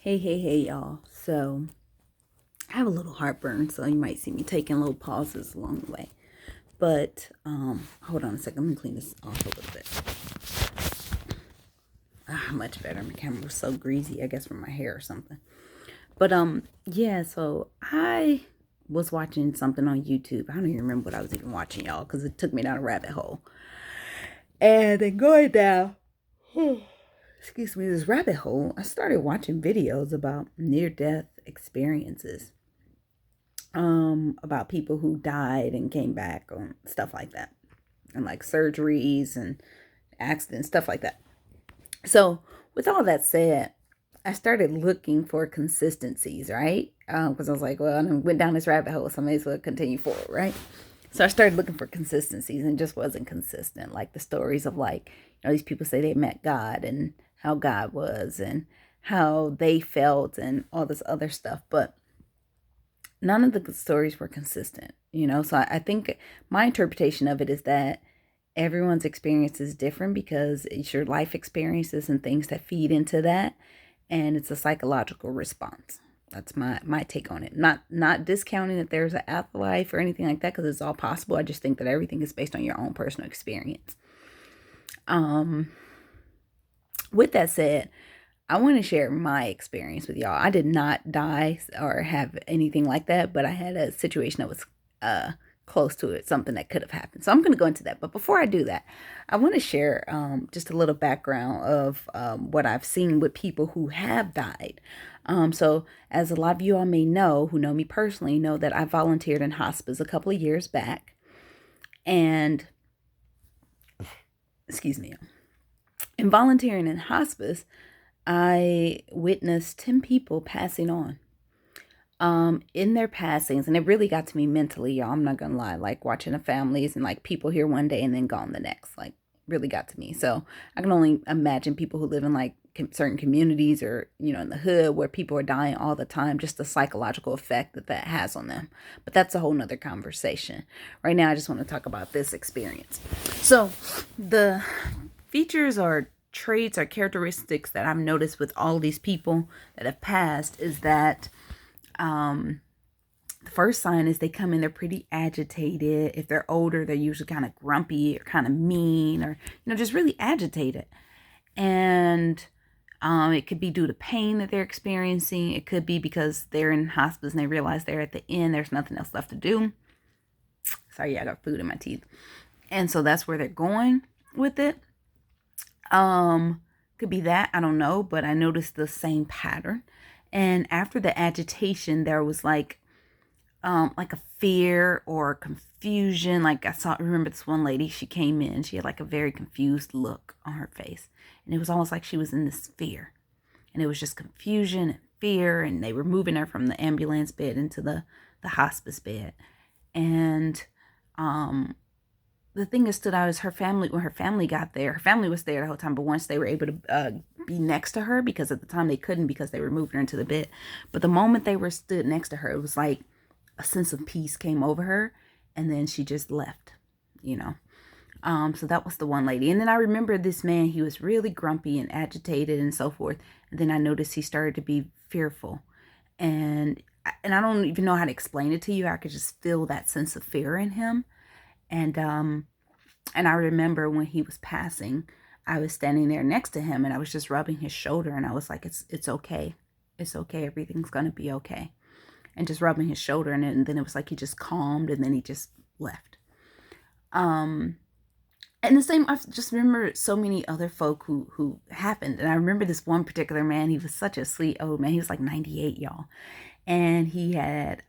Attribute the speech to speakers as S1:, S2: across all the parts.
S1: Hey, y'all. So, I have a little heartburn, so you might see me taking little pauses along the way. But, hold on a second. Let me clean this off a little bit. Much better. My camera was so greasy, I guess, from my hair or something. But, yeah, so I was watching something on YouTube. I don't even remember what I was even watching, y'all, because it took me down a rabbit hole. And then going down, excuse me, this rabbit hole, I started watching videos about near death experiences. About people who died and came back and stuff like that, and like surgeries and accidents, stuff like that. So, with all that said, I started looking for consistencies, right? Because I was like, well, I went down this rabbit hole, so I may as well continue forward, right? So I started looking for consistencies and it just wasn't consistent. Like the stories of these people say they met God and how God was and how they felt and all this other stuff. But none of the stories were consistent. So I think my interpretation of it is that everyone's experience is different because it's your life experiences and things that feed into that, and it's a psychological response. That's my take on it. Not discounting that there's an afterlife or anything like that, because it's all possible. I just think that everything is based on your own personal experience. um with that said, I want to share my experience with y'all. I did not die or have anything like that, but I had a situation that was uh, close to it, something that could have happened. So I'm going to go into that. But before I do that, I want to share just a little background of what I've seen with people who have died. So, as a lot of you all may know, who know me personally, know that I volunteered in hospice a couple of years back. And, excuse me, in volunteering in hospice, I witnessed 10 people passing on. In their passings, and it really got to me mentally, y'all. I'm not gonna lie, like watching the families and like people here one day and then gone the next, like really got to me. So I can only imagine people who live in like certain communities or in the hood where people are dying all the time, just the psychological effect that has on them. But that's a whole nother conversation. Right now, I just want to talk about this experience. So the features or traits or characteristics that I've noticed with all these people that have passed is that the first sign is they come in, they're pretty agitated. If they're older, they're usually kind of grumpy or kind of mean or, just really agitated. And it could be due to pain that they're experiencing. It could be because they're in hospice and they realize they're at the end, there's nothing else left to do. Sorry, I got food in my teeth. And so that's where they're going with it. Could be that, I don't know, but I noticed the same pattern. And after the agitation, there was like a fear or confusion. Like remember this one lady, she came in, she had like a very confused look on her face. And it was almost like she was in this fear. And it was just confusion and fear. And they were moving her from the ambulance bed into the hospice bed. And the thing that stood out is her family. When her family got there, her family was there the whole time, but once they were able to be next to her, because at the time they couldn't because they were moving her into the bed. But the moment they were stood next to her, it was like a sense of peace came over her, and then she just left. So that was the one lady. And then I remember this man, he was really grumpy and agitated and so forth. And then I noticed he started to be fearful. And I don't even know how to explain it to you. I could just feel that sense of fear in him. And I remember when he was passing, I was standing there next to him and I was just rubbing his shoulder and I was like, it's okay. It's okay. Everything's gonna be okay. And just rubbing his shoulder, and then it was like he just calmed and then he just left. And the same, I just remember so many other folk who happened. And I remember this one particular man, he was such a sweet old man. He was like 98, y'all. And he had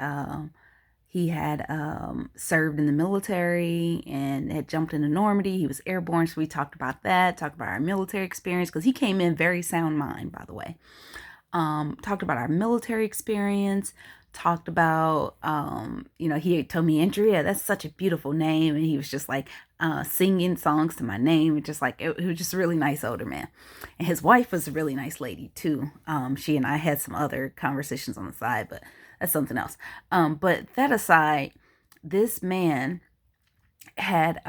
S1: served in the military and had jumped into Normandy. He was airborne, so we talked about that, talked about our military experience, because he came in very sound mind, by the way. Talked about our military experience, talked about, he told me, Andrea, that's such a beautiful name. And he was just like singing songs to my name. And just like, it was just a really nice older man. And his wife was a really nice lady too. She and I had some other conversations on the side, but that's something else. But that aside, this man had,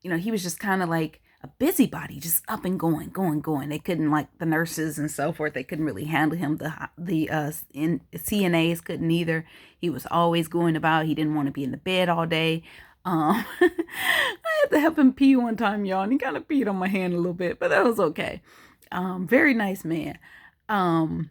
S1: he was just kind of like a busybody, just up and going, going. They couldn't, like the nurses and so forth, they couldn't really handle him. The CNAs couldn't either. He was always going about. He didn't want to be in the bed all day. I had to help him pee one time, y'all, and he kind of peed on my hand a little bit, but that was okay. Very nice man. Um,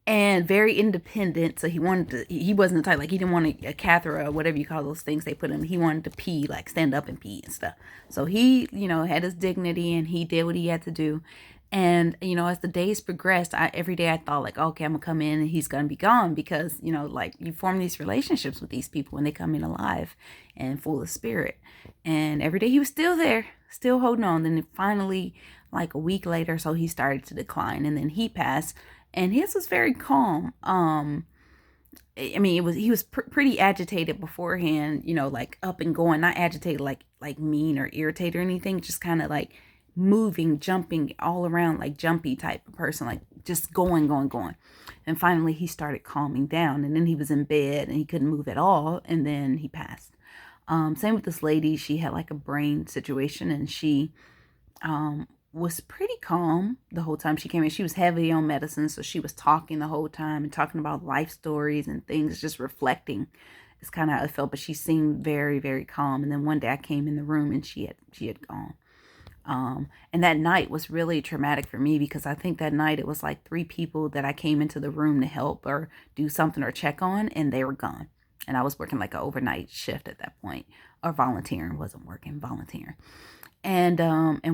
S1: and very independent. So he wasn't the type, like he didn't want a catheter or whatever you call those things they put in. He wanted to pee, like stand up and pee and stuff. So he, had his dignity and he did what he had to do. And, as the days progressed, every day I thought like, okay, I'm gonna come in and he's gonna be gone because, like you form these relationships with these people when they come in alive and full of spirit. And every day he was still there, still holding on. Then finally, like a week later, so he started to decline and then he passed, and his was very calm. I mean, he was pretty agitated beforehand, like up and going, not agitated like mean or irritated or anything, just kind of like moving, jumping all around, like jumpy type of person, like just going. And finally he started calming down, and then he was in bed and he couldn't move at all, and then he passed. Same with this lady. She had like a brain situation, and she was pretty calm the whole time she came in. She was heavy on medicine, so she was talking the whole time and talking about life stories and things, just reflecting. It's kind of how it felt, but she seemed very, very calm. And then one day I came in the room and she had gone. And that night was really traumatic for me because I think that night it was like 3 people that I came into the room to help or do something or check on, and they were gone. And I was working like an overnight shift at that point, or volunteering, wasn't working, volunteering. And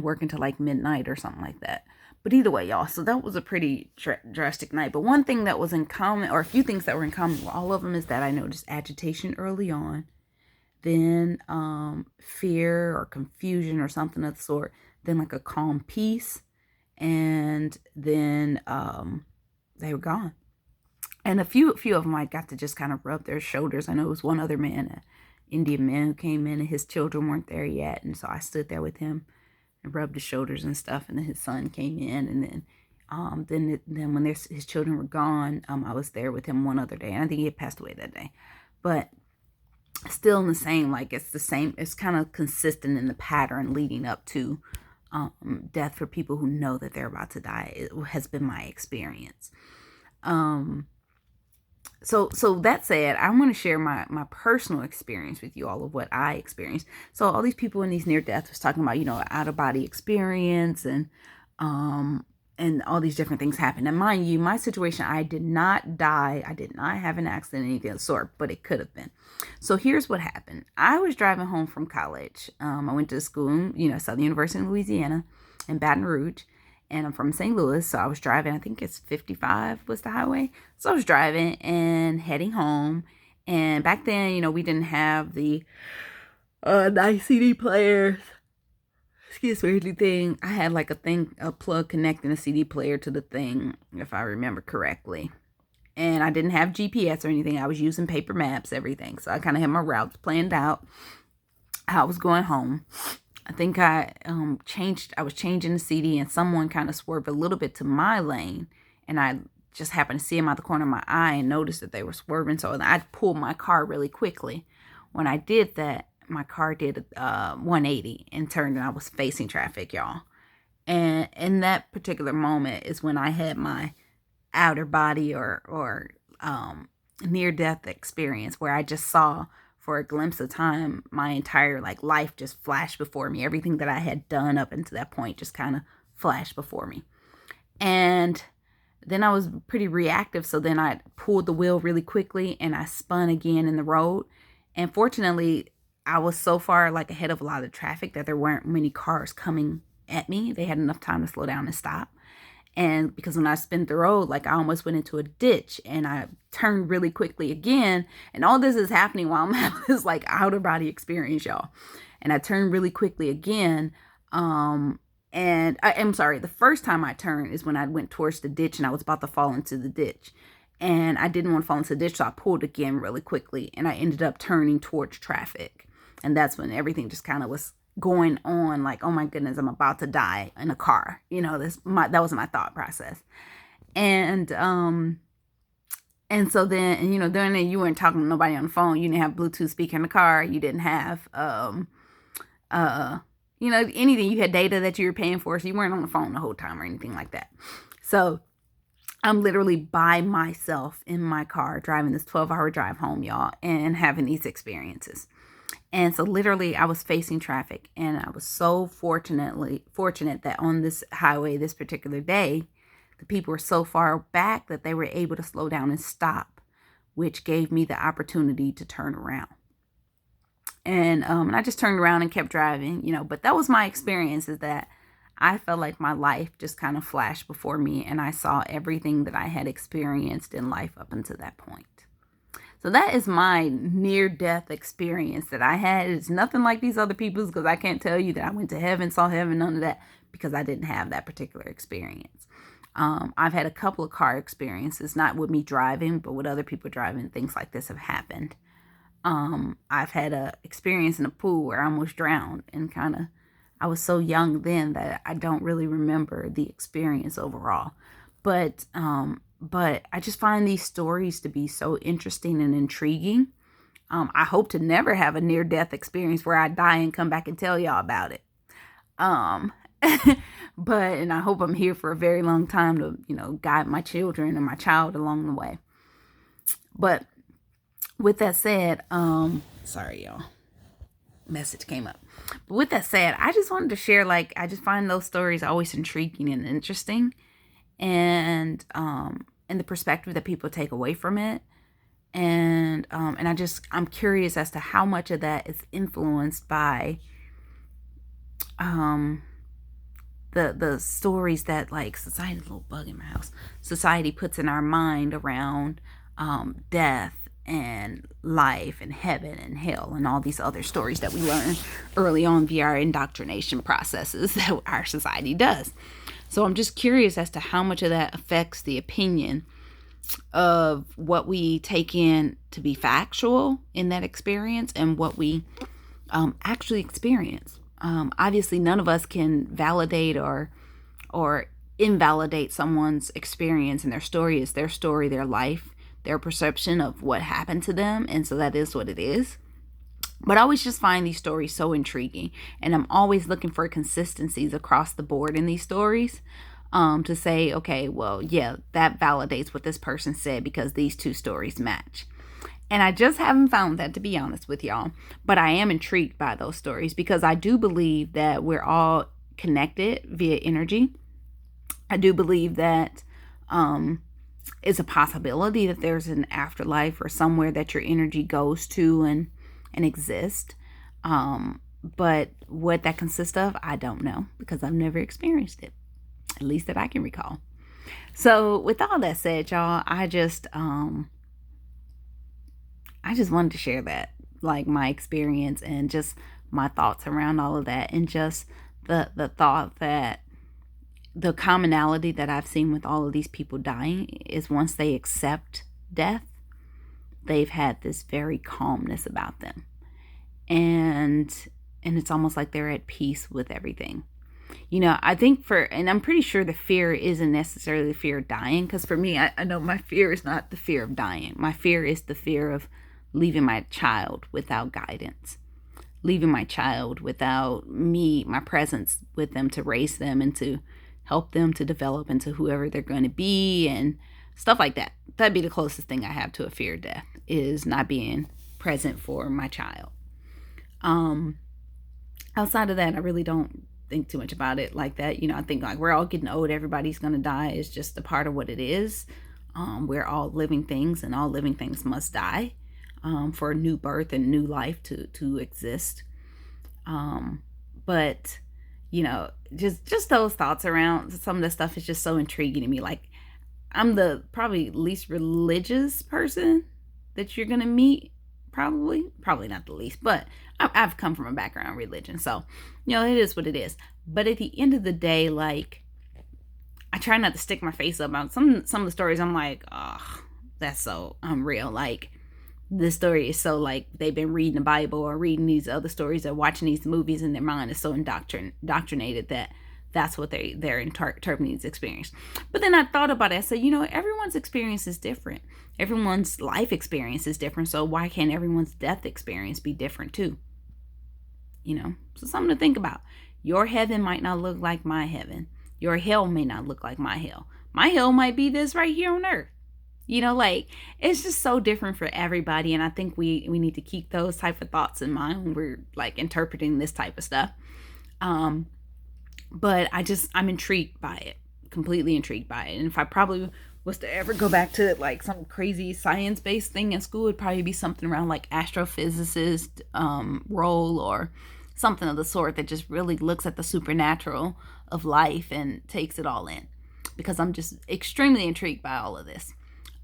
S1: working till like midnight or something like that. But either way, y'all, so that was a pretty drastic night. But one thing that was in common, or a few things that were in common with all of them, is that I noticed agitation early on, then fear or confusion or something of the sort, then like a calm peace, and then they were gone. And a few of them I got to just kind of rub their shoulders. I know it was one other man, an Indian man, who came in and his children weren't there yet, and so I stood there with him and rubbed his shoulders and stuff. And then his son came in, and then when his children were gone, I was there with him one other day, and I think he had passed away that day. But still in the same, like it's the same, it's kind of consistent in the pattern leading up to death for people who know that they're about to die. It has been my experience. So that said, I want to share my personal experience with you, all of what I experienced. So all these people in these near death was talking about, out of body experience and all these different things happen. And mind you, my situation, I did not die. I did not have an accident, anything of the sort, but it could have been. So here's what happened. I was driving home from college. I went to school, Southern University in Louisiana in Baton Rouge. And I'm from St. Louis, so I was driving, I think it's 55 was the highway. So I was driving and heading home. And back then, we didn't have the nice CD players. Excuse me, the thing. I had like a plug connecting a CD player to the thing, if I remember correctly. And I didn't have GPS or anything. I was using paper maps, everything. So I kind of had my routes planned out, how I was going home. I think I was changing the CD, and someone kind of swerved a little bit to my lane, and I just happened to see him out the corner of my eye and noticed that they were swerving. So I pulled my car really quickly. When I did that, my car did 180 and turned, and I was facing traffic, y'all. And in that particular moment is when I had my outer body or near death experience, where I just saw, for a glimpse of time, my entire life just flashed before me. Everything that I had done up until that point just kind of flashed before me. And then I was pretty reactive, so then I pulled the wheel really quickly and I spun again in the road. And fortunately, I was so far ahead of a lot of traffic that there weren't many cars coming at me. They had enough time to slow down and stop. And because when I spun the road, I almost went into a ditch, and I turned really quickly again. And all this is happening while I'm having this outer body experience, y'all. And I turned really quickly again. And I'm sorry, the first time I turned is when I went towards the ditch and I was about to fall into the ditch. And I didn't want to fall into the ditch, so I pulled again really quickly. And I ended up turning towards traffic. And that's when everything just kind of was going on, oh my goodness, I'm about to die in a car. That was my thought process. And so then, during that, you weren't talking to nobody on the phone. You didn't have Bluetooth speaker in the car. You didn't have anything. You had data that you were paying for, so you weren't on the phone the whole time or anything like that. So I'm literally by myself in my car driving this 12-hour drive home, y'all, and having these experiences. And so literally I was facing traffic, and I was so fortunate that on this highway this particular day, the people were so far back that they were able to slow down and stop, which gave me the opportunity to turn around. And I just turned around and kept driving, but that was my experience, is that I felt like my life just kind of flashed before me, and I saw everything that I had experienced in life up until that point. So that is my near-death experience that I had. It's nothing like these other people's, because I can't tell you that I went to heaven, saw heaven, none of that, because I didn't have that particular experience. I've had a couple of car experiences, not with me driving, but with other people driving. Things like this have happened. I've had a experience in a pool where I almost drowned, and I was so young then that I don't really remember the experience overall. But I just find these stories to be so interesting and intriguing. I hope to never have a near-death experience where I die and come back and tell y'all about it. And I hope I'm here for a very long time to, guide my children and my child along the way. But with that said, sorry, y'all. Message came up. But with that said, I just wanted to share, I just find those stories always intriguing and interesting. And the perspective that people take away from it. And I'm curious as to how much of that is influenced by the stories that society, a little bug in my house, society puts in our mind around death and life and heaven and hell and all these other stories that we learn early on via our indoctrination processes that our society does. So I'm just curious as to how much of that affects the opinion of what we take in to be factual in that experience and what we actually experience. Obviously, none of us can validate or invalidate someone's experience, and their story is their story, their life, their perception of what happened to them. And so that is what it is. But I always just find these stories so intriguing, and I'm always looking for consistencies across the board in these stories, to say, okay, well, yeah, that validates what this person said because these two stories match. And I just haven't found that, to be honest with y'all. But I am intrigued by those stories because I do believe that we're all connected via energy. I do believe that it's a possibility that there's an afterlife or somewhere that your energy goes to and exist. But what that consists of, I don't know, because I've never experienced it, at least that I can recall. So with all that said, y'all, I just wanted to share that, my experience and just my thoughts around all of that, and just the thought that the commonality that I've seen with all of these people dying is once they accept death, they've had this very calmness about them. And it's almost like they're at peace with everything. I think and I'm pretty sure the fear isn't necessarily the fear of dying, because for me, I know my fear is not the fear of dying. My fear is the fear of leaving my child without guidance, leaving my child without me, my presence with them to raise them and to help them to develop into whoever they're going to be and stuff like that. That'd be the closest thing I have to a fear of death, is not being present for my child. Outside of that, I really don't think too much about it like that. I think we're all getting old. Everybody's going to die. It's just a part of what it is. We're all living things, and all living things must die for a new birth and new life to exist. But just those thoughts around some of the stuff is just so intriguing to me. I'm the probably least religious person that you're going to meet. Probably not the least, but I've come from a background in religion. So, it is what it is. But at the end of the day, I try not to stick my face up on some of the stories. I'm like, oh, that's so unreal. This story is so they've been reading the Bible or reading these other stories or watching these movies, and their mind is so indoctrinated that that's what they're interpreting this experience. But then I thought about it. I said, everyone's experience is different. Everyone's life experience is different. So why can't everyone's death experience be different too? So something to think about. Your heaven might not look like my heaven. Your hell may not look like my hell. My hell might be this right here on earth. Like, it's just so different for everybody, and I think we need to keep those type of thoughts in mind when we're like interpreting this type of stuff. But I'm intrigued by it, completely intrigued by it. And if I probably was to ever go back to like some crazy science-based thing in school, it'd probably be something around like astrophysicist role or something of the sort that just really looks at the supernatural of life and takes it all in, because I'm just extremely intrigued by all of this.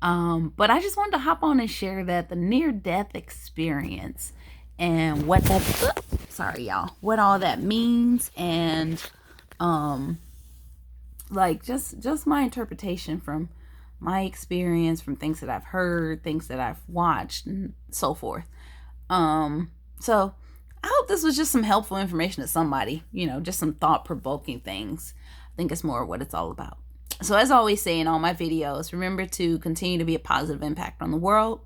S1: But I just wanted to hop on and share that the near-death experience and what what all that means, and like just my interpretation from my experience, from things that I've heard, things that I've watched, and so forth. So I hope this was just some helpful information to somebody, just some thought-provoking things. I think it's more what it's all about. So as I always say in all my videos, remember to continue to be a positive impact on the world,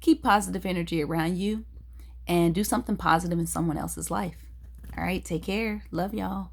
S1: keep positive energy around you, and do something positive in someone else's life. All right, take care. Love y'all.